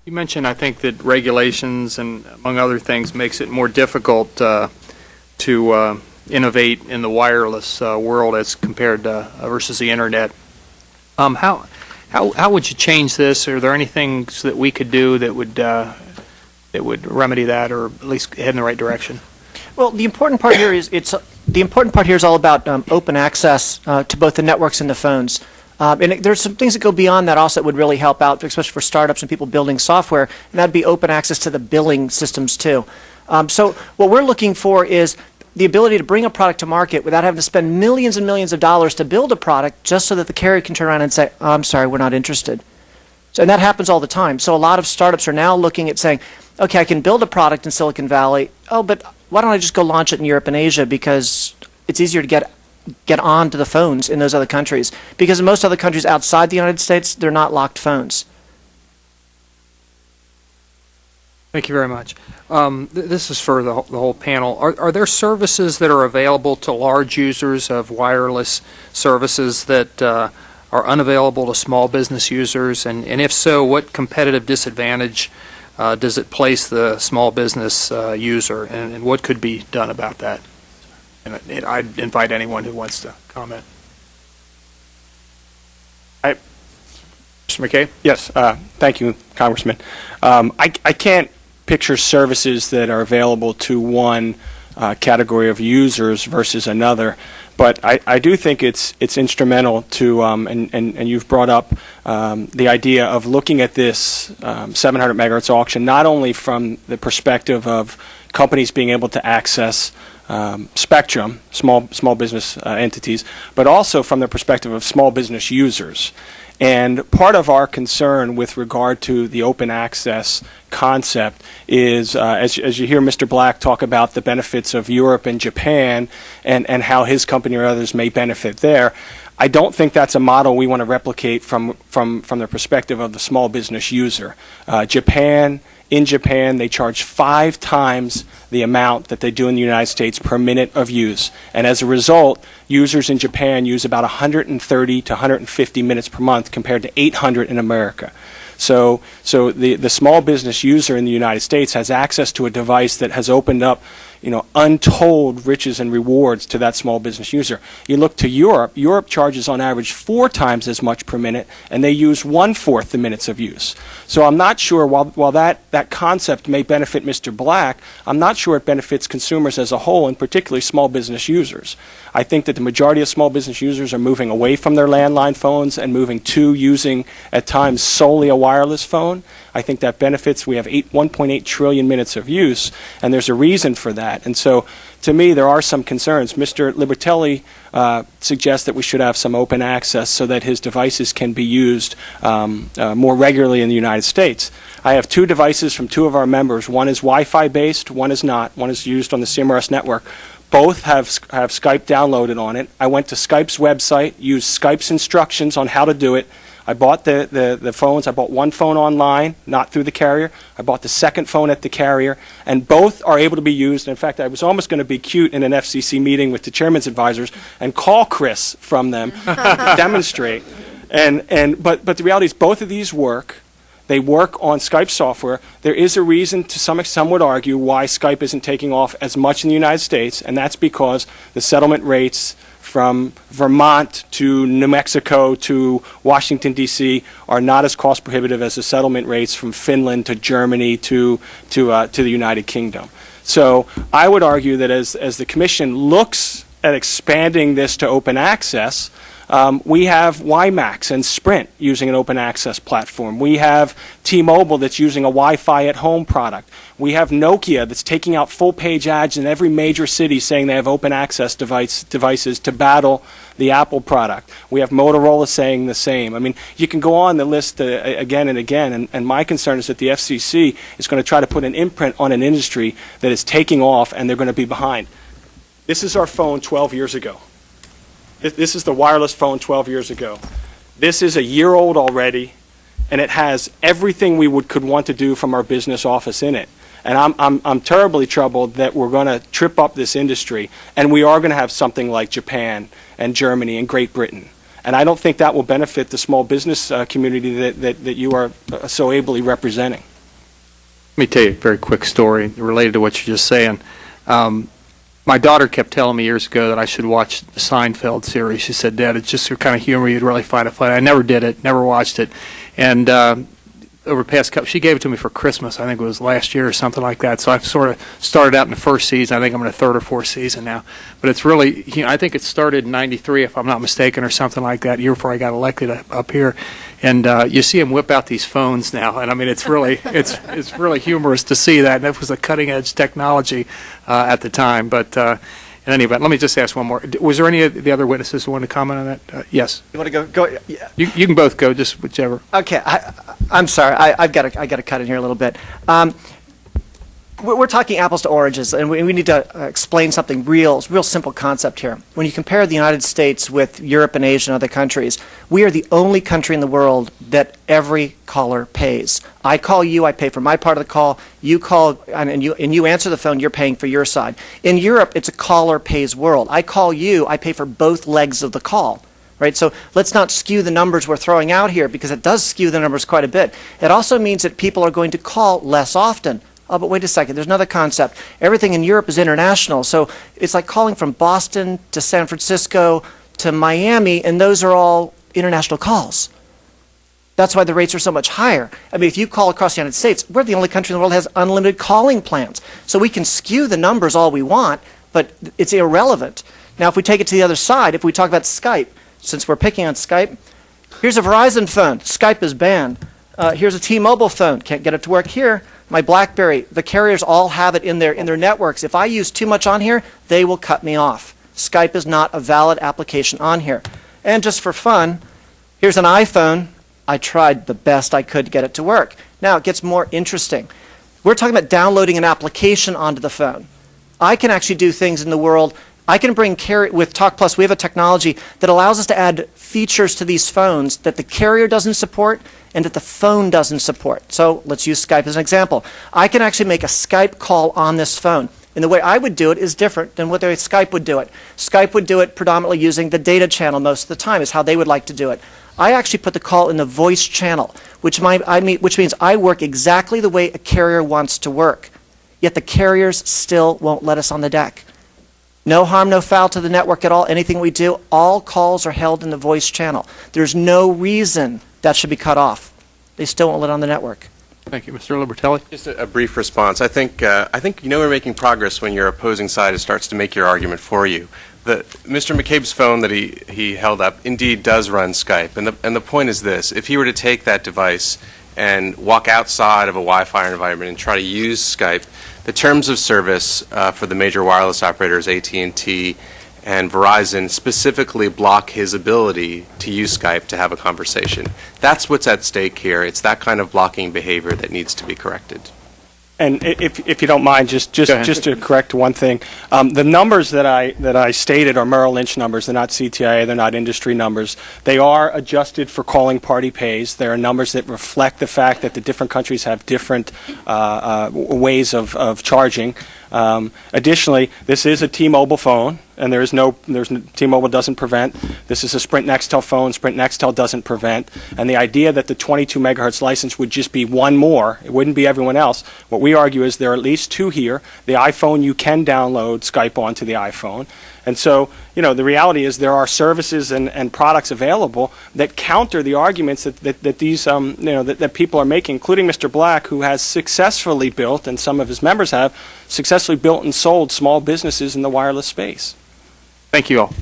You mentioned, I think, that regulations and, among other things, makes it more difficult to innovate in the wireless world as compared to versus the internet. How would you change this? Are there any things that we could do that would remedy that, or at least head in the right direction? Well, the important part here is all about open access to both the networks and the phones. There's some things that go beyond that also that would really help out, especially for startups and people building software, and that would be open access to the billing systems too. So what we're looking for is the ability to bring a product to market without having to spend millions and millions of dollars to build a product just so that the carrier can turn around and say, oh, I'm sorry, we're not interested. And that happens all the time. So a lot of startups are now looking at saying, okay, I can build a product in Silicon Valley. Oh, but why don't I just go launch it in Europe and Asia, because it's easier to get onto the phones in those other countries. Because in most other countries outside the United States, they're not locked phones. Thank you very much. This is for the whole panel. Are there services that are available to large users of wireless services that are unavailable to small business users? And if so, what competitive disadvantage does it place the small business user, and what could be done about that? And I'd invite anyone who wants to comment. Mr. McKay? Yes, thank you, Congressman. I can't picture services that are available to one category of users versus another, but I do think it's instrumental to, and you've brought up the idea of looking at this 700 megahertz auction not only from the perspective of companies being able to access spectrum, small business entities, but also from the perspective of small business users. And part of our concern with regard to the open access concept is, as you hear Mr. Black talk about the benefits of Europe and Japan and how his company or others may benefit there, I don't think that's a model we want to replicate from the perspective of the small business user. In Japan, they charge 5 times the amount that they do in the United States per minute of use. And as a result, users in Japan use about 130 to 150 minutes per month compared to 800 in America. So the small business user in the United States has access to a device that has opened up untold riches and rewards to that small business user. You look to Europe. Europe charges on average 4 times as much per minute, and they use 1/4 the minutes of use. So I'm not sure, while that concept may benefit Mr. Black, I'm not sure it benefits consumers as a whole, and particularly small business users. I think that the majority of small business users are moving away from their landline phones and moving to using, at times, solely a wireless phone. I think that benefits. We have 1.8 trillion minutes of use, and there's a reason for that. And so, to me, there are some concerns. Mr. Libertelli suggests that we should have some open access so that his devices can be used more regularly in the United States. I have 2 devices from 2 of our members. One is Wi-Fi based, one is not. One is used on the CMRS network. Both have Skype downloaded on it. I went to Skype's website, used Skype's instructions on how to do it. I bought the phones. I bought one phone online, not through the carrier. I bought the second phone at the carrier, and both are able to be used. In fact, I was almost going to be cute in an FCC meeting with the chairman's advisors and call Chris from them to demonstrate. But the reality is both of these work. They work on Skype software. There is a reason, to some extent, some would argue, why Skype isn't taking off as much in the United States, and that's because the settlement rates from Vermont to New Mexico to Washington, D.C. are not as cost prohibitive as the settlement rates from Finland to Germany to the United Kingdom. So I would argue that as the Commission looks at expanding this to open access, we have WiMAX and Sprint using an open access platform. We have T-Mobile that's using a Wi-Fi at home product. We have Nokia that's taking out full page ads in every major city saying they have open access devices to battle the Apple product. We have Motorola saying the same. I mean, you can go on the list again and again, and my concern is that the FCC is going to try to put an imprint on an industry that is taking off, and they're going to be behind. This is our phone 12 years ago. This is the wireless phone 12 years ago. This is a year old already, and it has everything we could want to do from our business office in it. And I'm terribly troubled that we're going to trip up this industry, and we are going to have something like Japan and Germany and Great Britain. And I don't think that will benefit the small business community that you are so ably representing. Let me tell you a very quick story related to what you're just saying. My daughter kept telling me years ago that I should watch the Seinfeld series. She said, "Dad, it's just the kind of humor you'd really find it funny." I never did it, never watched it. And over the past couple, she gave it to me for Christmas. I think it was last year or something like that. So I've sort of started out in the first season. I think I'm in the third or fourth season now. But it's really, I think it started in '93, if I'm not mistaken, or something like that, year before I got elected up here. And you see him whip out these phones now, and I mean it's really it's really humorous to see that. And that was a cutting edge technology at the time. But in any event, let me just ask one more. Was there any of the other witnesses who want to comment on that? Yes. You want to go? Yeah. You can both go, just whichever. Okay, I'm sorry. I got to cut in here a little bit. We're talking apples to oranges, and we need to explain something real simple concept here. When you compare the United States with Europe and Asia and other countries, we are the only country in the world that every caller pays. I call you, I pay for my part of the call. You call, and you answer the phone, you're paying for your side. In Europe, it's a caller pays world. I call you, I pay for both legs of the call. Right? So let's not skew the numbers we're throwing out here, because it does skew the numbers quite a bit. It also means that people are going to call less often. Oh, but wait a second, there's another concept. Everything in Europe is international, so it's like calling from Boston to San Francisco to Miami, and those are all international calls. That's why the rates are so much higher. I mean, if you call across the United States, we're the only country in the world that has unlimited calling plans. So we can skew the numbers all we want, but it's irrelevant. Now, if we take it to the other side, if we talk about Skype, since we're picking on Skype, here's a Verizon phone. Skype is banned. Here's a T-Mobile phone. Can't get it to work here. My BlackBerry, the carriers all have it in their networks. If I use too much on here, they will cut me off. Skype is not a valid application on here. And just for fun, here's an iPhone. I tried the best I could to get it to work. Now it gets more interesting. We're talking about downloading an application onto the phone. I can actually do things in the world. I can bring with Talk Plus, we have a technology that allows us to add features to these phones that the carrier doesn't support and that the phone doesn't support. So let's use Skype as an example. I can actually make a Skype call on this phone. And the way I would do it is different than what Skype would do it. Skype would do it predominantly using the data channel most of the time, is how they would like to do it. I actually put the call in the voice channel, which means I work exactly the way a carrier wants to work. Yet the carriers still won't let us on the deck. No harm, no foul to the network at all. Anything we do, all calls are held in the voice channel. There's no reason that should be cut off. They still won't let on the network. Thank you. Mr. Libertelli? Just a brief response. I think we're making progress when your opposing side starts to make your argument for you. Mr. McCabe's phone that he held up indeed does run Skype. And the point is this. If he were to take that device and walk outside of a Wi-Fi environment and try to use Skype, the terms of service for the major wireless operators, AT&T and Verizon, specifically block his ability to use Skype to have a conversation. That's what's at stake here. It's that kind of blocking behavior that needs to be corrected. And if you don't mind, just to correct one thing, the numbers that I stated are Merrill Lynch numbers. They're not CTIA. They're not industry numbers. They are adjusted for calling party pays. There are numbers that reflect the fact that the different countries have different ways of charging. Additionally, this is a T-Mobile phone, and T-Mobile doesn't prevent. This is a Sprint Nextel phone. Sprint Nextel doesn't prevent. And the idea that the 22 megahertz license would just be one more, it wouldn't be everyone else. What we argue is there are at least two here. The iPhone, you can download Skype onto the iPhone. And so, the reality is there are services and products available that counter the arguments that these, that people are making, including Mr. Black, who has successfully built, and some of his members have, successfully built and sold small businesses in the wireless space. Thank you all.